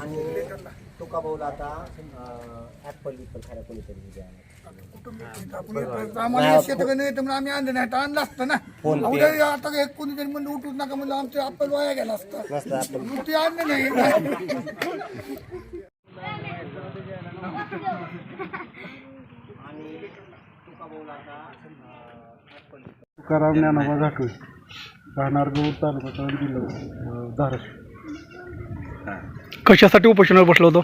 आणि तुका बोल आता ऍपल विकल खायला कोणीतरी आम्हाला शेतकरी नाही तर आम्ही आणलं नाही तर आणलं असतं ना. उद्या आता एक कोणीतरी म्हणलं उठूच नका म्हणलं आमचं ऍपल वाया गेला असतं मग ते आणलं नाही. तुकाराम ज्ञानोबा घाटोळे, राहणार गौर तालुका जिल्हा धाराशिव. कशासाठी उपोषणावर बसलो होतो?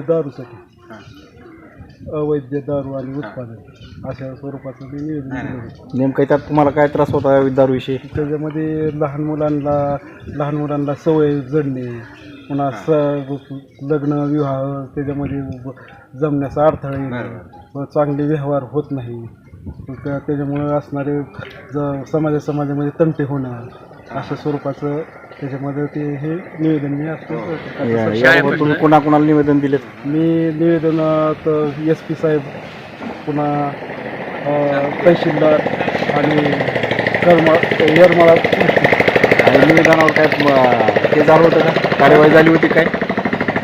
दारूसाठी, अवैध दारू आणि उत्पादन अशा स्वरूपाचं ते निवेदन दिलं होतं. नेमकं त्यात तुम्हाला काय त्रास होता दारूविषयी? त्याच्यामध्ये लहान मुलांना सवय जडणे, पुन्हा लग्न विवाह त्याच्यामध्ये जमण्याचा अडथळा येणे, चांगले व्यवहार होत नाही, त्याच्यामुळे असणारे समाजामध्ये तंटे होणं अशा स्वरूपाचं त्याच्यामध्ये ते हे निवेदन मी यावर तुम्ही कोणाकोणाला निवेदन दिले? मी निवेदनात SP साहेब, पुन्हा तहसीलदार आणि येरमाळा. आणि निवेदनावर काय ते झालं होतं का? कार्यवाही झाली होती काय?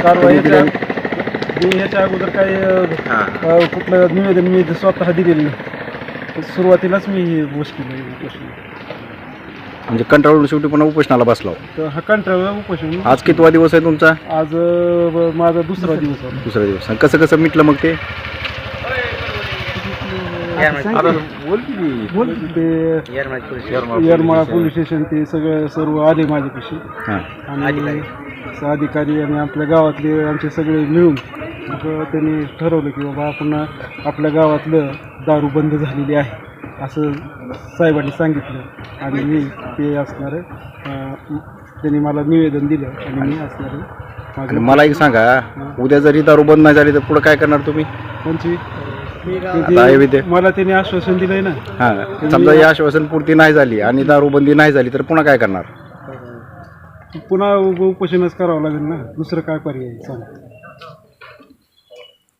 कारवाई मी ह्याच्या अगोदर काय कुठलं निवेदन मी स्वतः दिलेलं नाही. सुरुवातीलाच मी ही गोष्ट केली. म्हणजे कंटाळून शेवटी पुन्हा उपोषणाला बसला. तर हा कंटाळा उपोषण. आज कितवा दिवस आहे तुमचा? आज माझा दुसरा दिवस आहे. दुसरा दिवस. कसं कसं मिटलं मग ते? येरमाळा पोलीस स्टेशन ते सर्व आले माझ्यापाशी आणि अधिकारी आणि आपल्या गावातले आमचे सगळे मिळून त्यांनी ठरवलं की बाबा आपण आपल्या गावातलं दारू बंद झालेली आहे असं साहेबांनी सांगितलं. आणि मी ते असणारं त्यांनी मला निवेदन दिलं आणि मी असणारं. मला एक सांगा, उद्या जरी दारू बंद नाही झाली तर पुढे काय करणार तुम्ही? मला त्यांनी आश्वासन दिलंय ना. हां, समजा ही आश्वासन पूर्ती नाही झाली आणि दारूबंदी नाही झाली तर पुन्हा काय करणार? पुन्हा उपोषणच करावं लागेल ना, दुसरं काय पर्याय सांग.